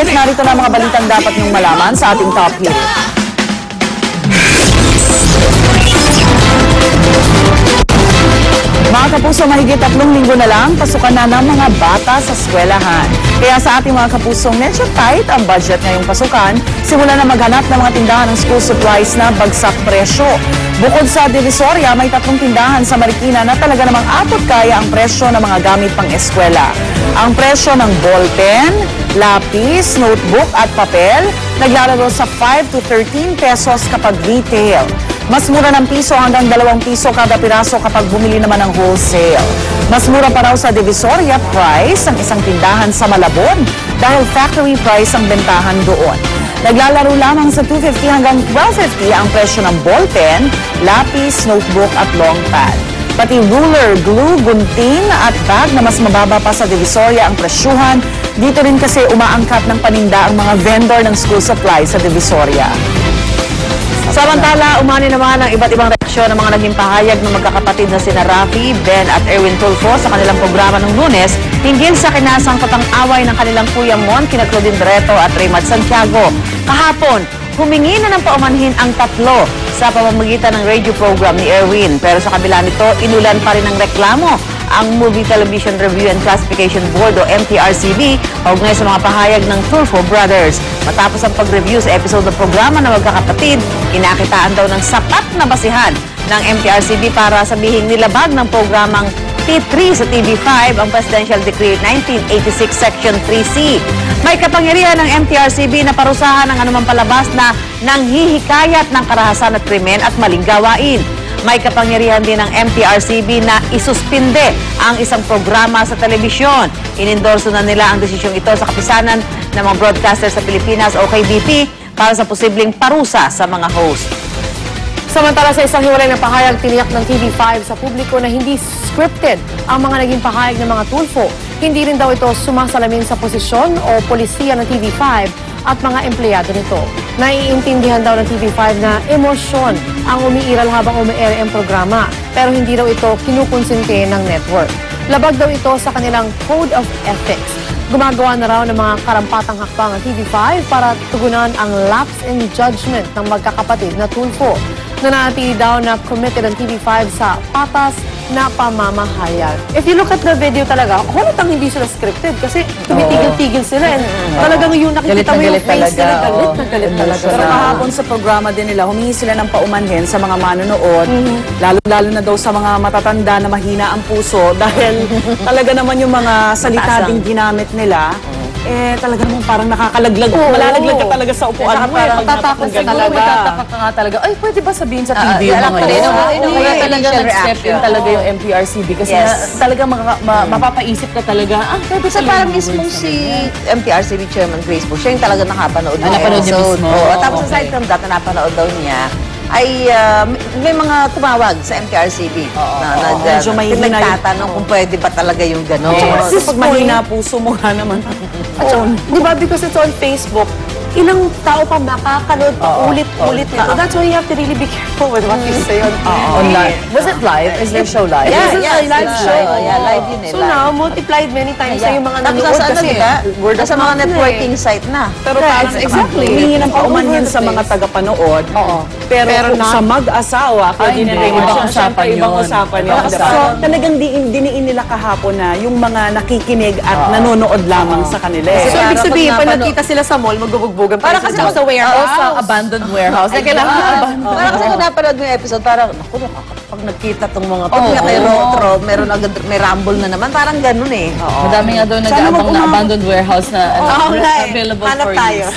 Kahit narito na mga balitang dapat niyong malaman sa ating top hero. Mga kapuso, mahigit 3 linggo na lang, pasukan na ng mga bata sa eskwelahan. Kaya sa ating mga kapusong medyo tight ang budget ngayong pasukan, simula na maghanap ng mga tindahan ng school supplies na bagsak presyo. Bukod sa Divisoria, may 3 tindahan sa Marikina na talaga namang abot kaya ang presyo ng mga gamit pang eskwela. Ang presyo ng ballpen, lapis, notebook at papel, naglalaro sa 5 to 13 pesos kapag retail. Mas mura ng piso hanggang 2 piso kada piraso kapag bumili naman ng wholesale. Mas mura pa raw sa Divisoria price ang isang tindahan sa Malabon dahil factory price ang bentahan doon. Naglalaro lamang sa 250 hanggang 1250 ang presyo ng ballpen, lapis, notebook at long pad. Pati ruler, glue, gunting at bag na mas mababa pa sa Divisoria ang presyuhan. Dito rin kasi umaangkat ng paninda ang mga vendor ng school supplies sa Divisoria. Samantala, umani naman ang iba't ibang reaksyon ng mga naging pahayag ng magkakapatid na sina Rafi, Ben at Erwin Tulfo sa kanilang programa ng Lunes hinggil sa kinasangkotang away ng kanilang Kuya Mon, kina Claudine Barreto at Raymond Santiago. Kahapon, humingi na ng paumanhin ang tatlo sa pamamagitan ng radio program ni Erwin. Pero sa kabila nito, inulan pa rin ng reklamo ang Movie Television Review and Classification Board o MTRCB kaugnay sa mga pahayag ng Tulfo Brothers. Matapos ang pag-review sa episode ng programa na magkakapatid, inakitaan daw ng sapat na basihan ng MTRCB para sabihing nilabag ng programang T3 sa TV5 ang Presidential Decree 1986 Section 3C. May kapangyarihan ng MTRCB na parusahan ang anumang palabas na nanghihikayat ng karahasan at krimen at maling gawain. May kapangyarihan din ng MTRCB na isuspinde ang isang programa sa telebisyon. Inendorso na nila ang desisyong ito sa kapisanan ng mga broadcaster sa Pilipinas o KBP para sa posibleng parusa sa mga host. Samantala sa isang hiwalay na pahayag, tiniyak ng TV5 sa publiko na hindi scripted ang mga naging pahayag ng mga Tulfo. Hindi rin daw ito sumasalamin sa posisyon o polisiya ng TV5 at mga empleyado nito. Naiintindihan daw ng TV5 na emosyon ang umiiral habang umi-air ang programa, pero hindi daw ito kinukonsente ng network. Labag daw ito sa kanilang Code of Ethics. Gumagawa na raw ng mga karampatang hakbang ang TV5 para tugunan ang lapse in judgment ng magkakapatid na Tulfo. Nanatili daw na committed ang TV5 sa patas na pamamahayag. If you look at the video talaga, halatang hindi sila scripted kasi tumitigil-tigil sila and talagang yung nakikita mo yung face nila, galit na galit talaga. Pero kahapon sa programa din nila, humingi sila ng paumanhin sa mga manonood, lalo na daw sa mga matatanda na mahina ang puso dahil talaga naman yung mga salita din ginamit nila, eh talaga naman parang nakakalaglag. Malalaglag ka talaga sa upuan mo. Tatakot ka talaga. Magtataka ka nga talaga. Ay, pwede ba sabihin sa TV yung mga yun? Kaya talaga nag-step in talaga yung MTRCB kasi talaga mapapaisip ka talaga. Pwede sa parang mismo si MTRCB Chairman Grace po, siya yung talaga nakapanood ng episode. Tapos aside from that, na napanood daw niya, ay may mga tumawag sa MTRCB na nagtatanong kung pwede ba talaga yung gano'n. Kasi pag mahina puso mo nga naman. Di ba, because it's on Facebook, ilang tao pa makakanood pa ulit-ulit nito. That's why you have to really be careful with what you say on online. Was it live? Is their show live? Yeah, it's a live show. Yeah, live yun eh. So now, multiplied many times sa yung mga nanonood kasi. Sa mga networking site na. Pero parang humingi ng paumanhin sa mga tagapanood. Pero sa mag-asawa, pwede na rin ibang usapan yun. So talagang diniin nila kahapon na yung mga nakikinig at nanonood lamang sa kanila. So ibig sabihin, pag nakita sila sa mall, magbubugbugan pa kasi sa warehouse. O sa abandoned warehouse. Parang kasi kung napanood mo yung episode, parang, naku, pag nagkita itong mga to, kay Rotro, may rumble na naman, parang ganun eh. Madami nga doon nag-aabang na abandoned warehouse na available for use.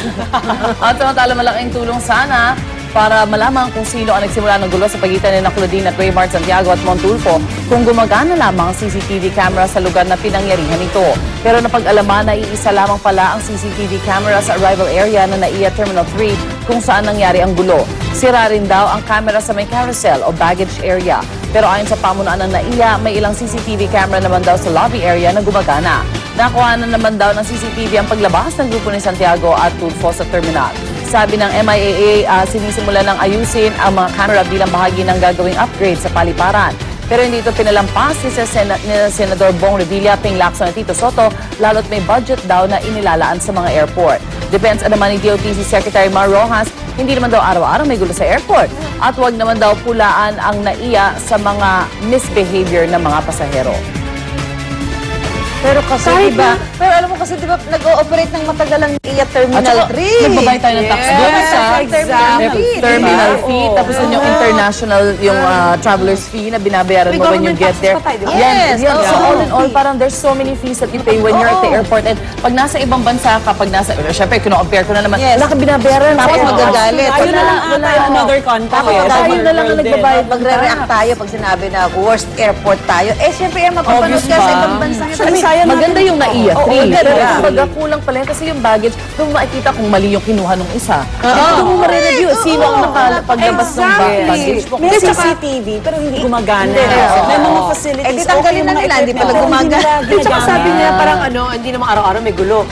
At samantala, malaking tulong sana para malaman kung sino ang nagsimula ng gulo sa pagitan ni Claudine at Raymond Santiago at Mon Tulfo kung gumagana lamang ang CCTV camera sa lugar na pinangyarihan nito. Pero napag-alaman na iisa lamang pala ang CCTV camera sa arrival area ng NAIA Terminal 3 kung saan nangyari ang gulo. Sira rin daw ang camera sa may carousel o baggage area. Pero ayon sa pamunuan ng NAIA, may ilang CCTV camera naman daw sa lobby area na gumagana. Nakuha na naman daw ng CCTV ang paglabas ng grupo ni Santiago at Tulfo sa terminal. Sabi ng MIAA, sinisimula ng ayusin ang mga camera bilang bahagi ng gagawing upgrade sa paliparan. Pero hindi ito pinalampas ni Senador Bong Revilla, Ping Lacson at Tito Soto, lalo't may budget daw na inilalaan sa mga airport. Depensa naman ni DOTC Secretary Mar Rojas, hindi naman daw araw-araw may gulo sa airport. At wag naman daw pulaan ang NAIA sa mga misbehavior ng mga pasahero. Pero kasi, diba, pero alam mo kasi, diba, nag-ooperate ng matagal ang NAIA Terminal 3. Nagbabayad tayo ng tax doon sa terminal fee. Tapos yun yung international, yung traveler's fee na binabayaran mo when you get there. Yes. So all in all, parang there's so many fees that you pay when you're at the airport. And pag nasa ibang bansa ka, pag nasa, syempre, kino-compare ko na naman, wala ka binabayaran. Tapos magagalit. Tayo na lang ata yung another contact. Tayo na lang ang nagbabayad. Magre-react tayo pag sinabi na worst airport tayo. Eh, syempre, mapapanood ka sa ibang bansa. Maganda yung NAIA 3. maganda. Pero kumbaga kulang pala yan kasi yung baggage, doon makikita kung mali yung kinuha nung isa. Doon mo marireview sino ang nakapaglabas ng baggage mo. May CCTV, pero hindi gumagana. May mga facilities. Eh, di tanggalin na nila, hindi pala gumagana. Tsaka sabi niya parang hindi naman araw-araw may gulo.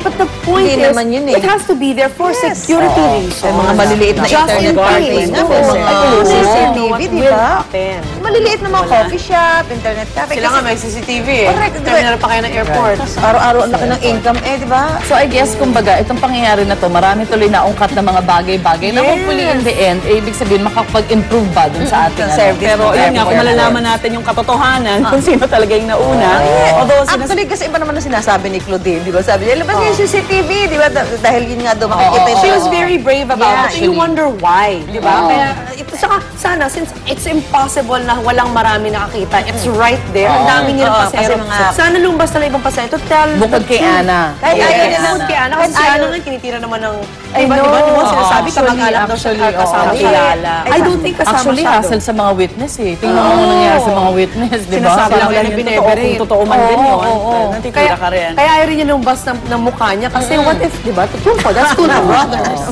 But the point Hindi is, naman yun it has to be there for security reasons. May mga maliliit na Just internet in cafes case. na. May mga CCTV, di ba? happen. Maliliit na mga coffee shop, internet cafe. Sila nga may CCTV eh. Correct. Terminal pa kayo ng airport. Araw-araw ang laki ng income, di ba? So I guess, kumbaga, itong pangyayari na to, marami tuloy na ungkat na mga bagay-bagay na hopefully in the end, ibig sabihin, makapag-improve ba dun sa ating service. Pero yun nga, kung malalaman natin yung katotohanan, kung sino talaga yung nauna. Although, Actually, kasi iba naman ang sinasabi ni Claudine, di ba? Sabi niya, labas niya yung CCTV, di ba? Dahil yun nga doon makikita yung... She was very brave about it. You wonder why, di ba? Oo. Kaya, saka, sana, since it's impossible na walang marami nakakita, it's right there. Ang dami nilang Oo, pasero. kasi mga- Sana lumabas na ibang pasero to tell Bukod kay Ana. Kahit Ayaw ayaw niya niya bukod kay Ana. Kasi si Ana nga tinitira naman ng... I Diba, know. di ba sinasabi Actually, kamag-anak daw siya actually, kasama oo. siya. I don't think kasama Actually, siya hassle sa mga witness eh. Tingnan mo kung nangyari sa mga witness, di ba? sinasabi lang Parang yan yung totoo, binibere. kung totoo man din yun. Oo. Natitira ka rin. Kaya ayaw rin niya lumabas ng mukha niya. Kasi what if, di ba? Tulfo, that's Tulfo Brothers.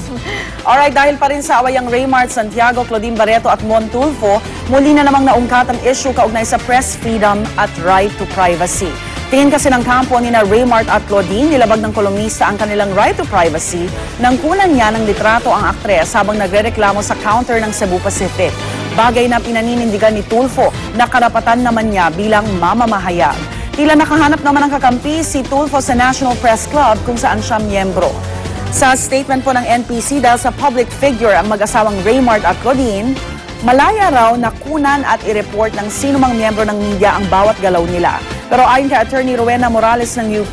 Alright, dahil pa rin sa awayang Raymart Santiago, Claudine Barreto at Mon Tulfo, muli na namang naungkat ang issue kaugnay sa press freedom at right to privacy. Tingin kasi ng kampo ni na Raymart at Claudine, nilabag ng kolumnista ang kanilang right to privacy nang kunan niya ng litrato ang aktres habang nagrereklamo sa counter ng Cebu Pacific. Bagay na pinaninindigan ni Tulfo na karapatan naman niya bilang mamamahayag. Tila nakahanap naman ng kakampi si Tulfo sa National Press Club kung saan siya miyembro. Sa statement po ng NPC, dahil sa public figure ang mag-asawang Raymart at Claudine, malaya raw na kunan at i-report ng sinumang miyembro ng media ang bawat galaw nila. Pero ayon kay Attorney Rowena Morales ng UP,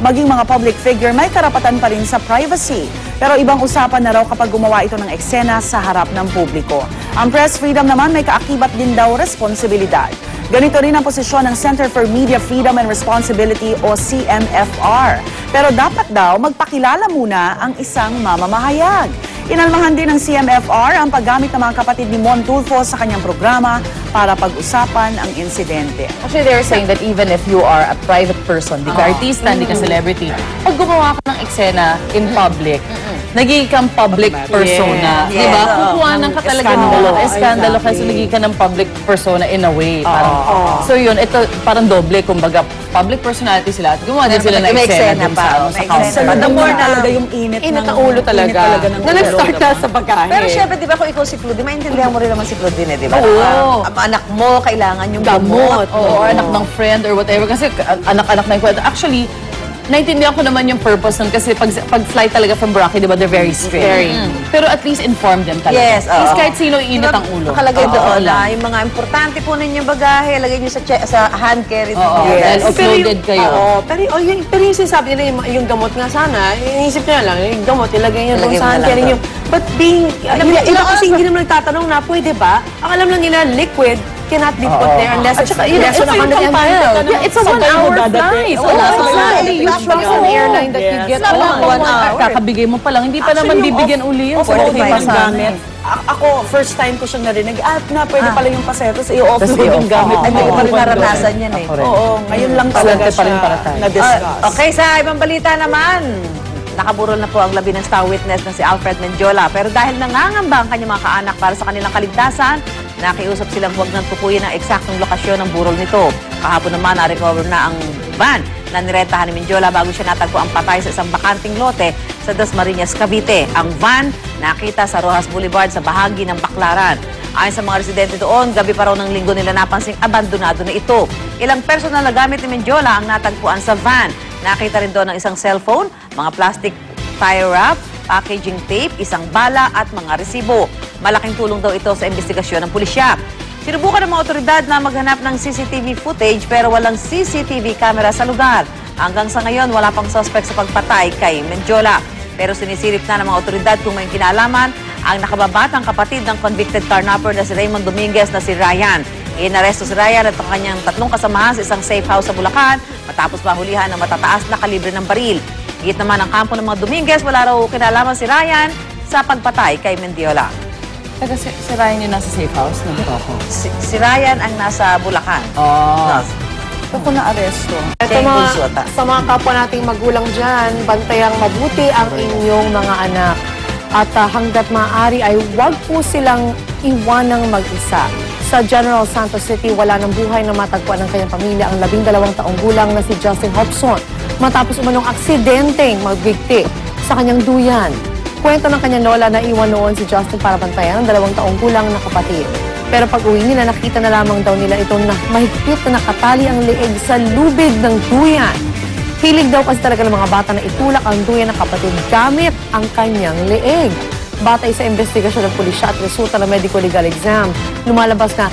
maging mga public figure may karapatan pa rin sa privacy. Pero ibang usapan na raw kapag gumawa ito ng eksena sa harap ng publiko. Ang press freedom naman may kaakibat din daw responsibilidad. Ganito rin ang posisyon ng Center for Media Freedom and Responsibility o CMFR. Pero dapat daw magpakilala muna ang isang mamamahayag. Inalmahan din ng CMFR ang paggamit ng mga kapatid ni Mon Tulfo sa kanyang programa para pag-usapan ang insidente. Actually, they're saying that even if you are a private person, di ka artista, di ka celebrity, pag gumawa ka ng eksena in public, nagiging kang public persona. Yes. Di ba? Yes. Kukuhanan ka talaga Eskandalo. ng eskandalo kasi nagiging ka ng public persona in a way. Parang, so yun, ito parang doble, kumbaga, public personality sila at gumawa din sila ng may eksena eksena dun pa, sa, may sa counter. eksena. the more talaga yung init Ang ulo talaga. ng Na nag-start na sa pagkain. Pero syempre, di ba kung ikaw si Claudine, maintindihan mo rin naman si Claudine, di ba? Oo. Ang anak mo, kailangan yung gamot. Or anak ng friend or whatever. Kasi anak-anak na yung kwento. Actually, naintindihan ko naman yung purpose nun kasi pag flight talaga from Boracay, di ba, they're very strict. Pero at least inform them talaga. Yes, At least oo. kahit sino iinit ang ulo. Nakalagay Oo, doon lang. na yung mga importante po ninyong bagahe, lagay niyo sa hand carry. Oo, dahil uploaded kayo. Oo, pero yung sinasabi nila yung gamot nga sana, inisip niya lang, yung gamot, ilagay niyo doon Ilagay mo sa na lang hand doon. But being, iba kasi hindi naman nagtatanong na, pwede ba? Ang alam lang nila, liquid cannot be put there unless it's less than 100 ml. Yeah, it's a 1 hour flight. Oo, Wala exactly. Exactly. Usually sa airline that you get Wala along pang 1 hour. kakabigay mo pa lang. Hindi pa naman bibigyan uli yun. Offload Hindi ng pa sa gamit. Ako, first time ko siyang narinig, pwede pala yung pasetos, i-offload Tas yung gamit. Ay, hindi ko pa rin naranasan yan eh. Oo, ngayon lang talaga Swerte pa rin siya para tayo. na-discuss. Okay, sa ibang balita naman, nakaburol na po ang labi ng star witness na si Alfred Mendiola. Pero dahil nangangamba ang kanyang mga kaanak para sa kanilang kaligtasan, nakiusap silang huwag nang tukuyin ang eksaktong lokasyon ng burol nito. Kahapon naman, na-recover na ang van na nirentahan ni Mendiola bago siya natagpo ang patay sa isang bakanting lote sa Dasmariñas, Cavite. Ang van nakita sa Rojas Boulevard sa bahagi ng Baclaran. Ayon sa mga residente doon, gabi pa raw ng linggo nila napansing abandonado na ito. Ilang personal na gamit ni Mendiola ang natagpuan sa van. Nakita rin doon ng isang cellphone, mga plastic tie wrap, packaging tape, isang bala at mga resibo. Malaking tulong daw ito sa investigasyon ng pulisya. Sinubukan ng mga otoridad na maghanap ng CCTV footage pero walang CCTV camera sa lugar. Hanggang sa ngayon, wala pang suspect sa pagpatay kay Mendiola. Pero sinisilip na ng mga otoridad kung may kinalaman ang nakababatang kapatid ng convicted carnapper na si Raymond Dominguez na si Ryan. Inaresto si Ryan at ang kanyang 3 kasamahan sa isang safe house sa Bulacan matapos mahulihan ng matataas na kalibre ng baril. Higit naman ang kampo ng mga Dominguez, wala raw kinalaman si Ryan sa pagpatay kay Mendiola. Taga si Ryan yung nasa safe house ng Toko. Si Ryan ang nasa Bulacan. Oh. Ako na-aresto. Ito sa mga kapwa nating magulang dyan, bantayang mabuti ang inyong mga anak. At hanggat maaari ay huwag po silang iwanang mag-isa. Sa General Santos City, wala ng buhay na matagpuan ng kanyang pamilya ang 12 taong gulang na si Justin Hobson matapos umanong aksidenteng magbigti sa kanyang duyan. Kwento ng kanyang lola na iwan noon si Justin para bantayan ang 2 taong gulang na kapatid. Pero pag uwi nila, nakita na lamang daw nila ito na mahigpit na nakatali ang leeg sa lubid ng duyan. Hilig daw kasi talaga ng mga bata na itulak ang duyan ng kapatid gamit ang kanyang leeg. Batay sa investigasyon ng pulisya at resulta ng medico-legal exam, lumalabas na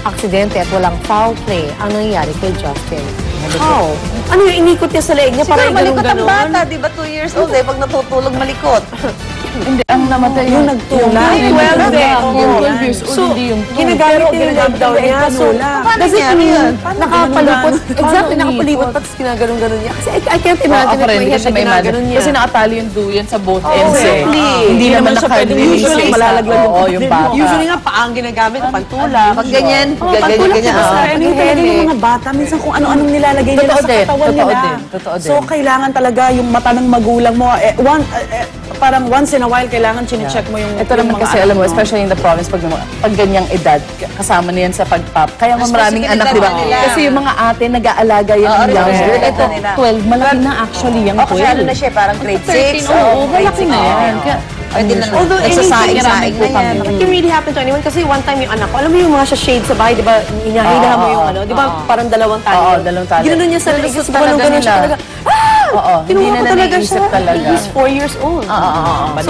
aksidente at walang foul play ang nangyayari kay Justin. How? Ano yung inikot niya sa leeg niya? Siguro Parang malikot ang ganun-ganon? bata, di ba 2 years old eh, pag natutulog malikot. Hindi, ang namatay Yung nagtulak. Yung 12 eh. Yung 12 years old, So, hindi yung 2. ginagamit niya yung leg daw niya. So, Paano does it nangyari mean yun? nakapalipot? Exactly, Paano nakapalipot umikot? tapos ginaganon-ganon niya. Kasi I can't imagine Ako if rin, my hindi head siya na may imagine. ginaganon niya. Kasi nakatali yung duyan sa both ends eh. exactly. Hindi naman siya pwedeng naka-release usually sa malalaglag yung Oo, kapatid yung mo. bata. Usually nga, paang ginagamit, pantulak. Pag ganyan, pagtulak ganyan. ko sa Ano yung talaga yung mga bata, minsan kung ano-anong nilalagay nila Totoo sa din, katawan totoo nila. din, totoo din. So, kailangan talaga yung mata ng magulang mo, parang once in a while, kailangan chine-check mo yung Ito naman yung mga kasi, anak alam mo, mo. especially in the province, pag ganyang edad, kasama na yan sa pagpap. Kaya nga maraming anak, di ba? nila. Kasi yung mga ate, nag-aalaga yan Oo, ng young rin, girl. rin, Ito, nila. 12, malaki na actually yung O kasi 12. ano na siya, parang grade 6. 13, oo, malaki na yan. Kaya, Pwede na Although nagsasaing-saing anything, na yan. It can really happen to anyone kasi one time yung anak ko, alam mo yung mga shade sa bahay, di ba? Inahilahan mo yung ano, di ba? Parang 2 tali. Oo, 2 tali. Ginanon niya sa leeg, Nilusos gumanon talaga siya nila. talaga. Oo, hindi Kinuha na ko talaga naiisip siya. talaga. He's 4 years old. So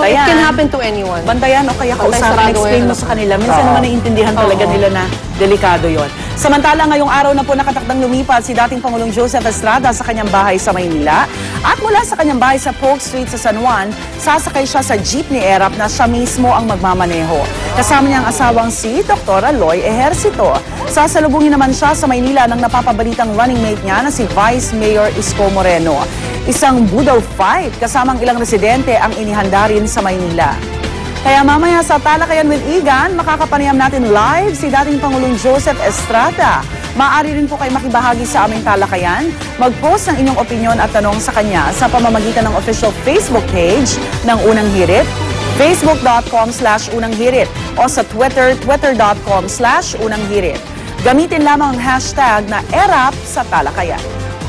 it Bantayan. can happen to anyone. Bantayan o kaya kausapan, sarado explain yan. mo sa kanila. Minsan naman naiintindihan talaga nila na delikado yon. Samantala, ngayong araw na po nakatakdang lumipat si dating Pangulong Joseph Estrada sa kanyang bahay sa Maynila. At mula sa kanyang bahay sa Polk Street sa San Juan, sasakay siya sa jeep ni Erap na siya mismo ang magmamaneho. Kasama niya ang asawang si Dr. Aloy Ejercito. Sasalubungin naman siya sa Maynila ng napapabalitang running mate niya na si Vice Mayor Isko Moreno. Isang budol fight kasamang ilang residente ang inihanda rin sa Maynila. Kaya mamaya sa Talakayan with Igan, makakapanayam natin live si dating Pangulong Joseph Estrada. Maaari rin po kayo makibahagi sa aming talakayan. Mag-post ng inyong opinion at tanong sa kanya sa pamamagitan ng official Facebook page ng Unang Hirit, facebook.com/unanghirit o sa Twitter, twitter.com/unanghirit. Gamitin lamang ang hashtag na ERAP sa talakayan.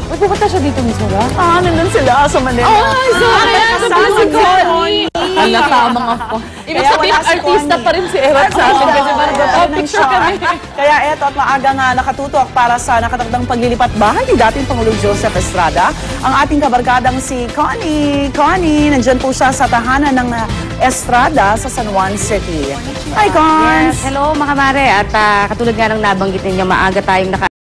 Uy, pupunta siya dito mismo ba? Nandun sila sa Manila. Ay, sorry! Kasama si Connie. Ala, tamang ako. Ibig Kaya sabihin, wala si artista Connie. pa rin si Erap sa atin kasi parang picture kami. Kaya eto at maaga nga nakatutok para sa nakatakdang paglilipat bahay ni dating Pangulong Joseph Estrada, ang ating kabarkadang si Connie. Connie, nandyan po siya sa tahanan ng Estrada sa San Juan City. Hi, Cons! Yes, hello mga mare. At katulad nga ng nabanggit ninyo, maaga tayong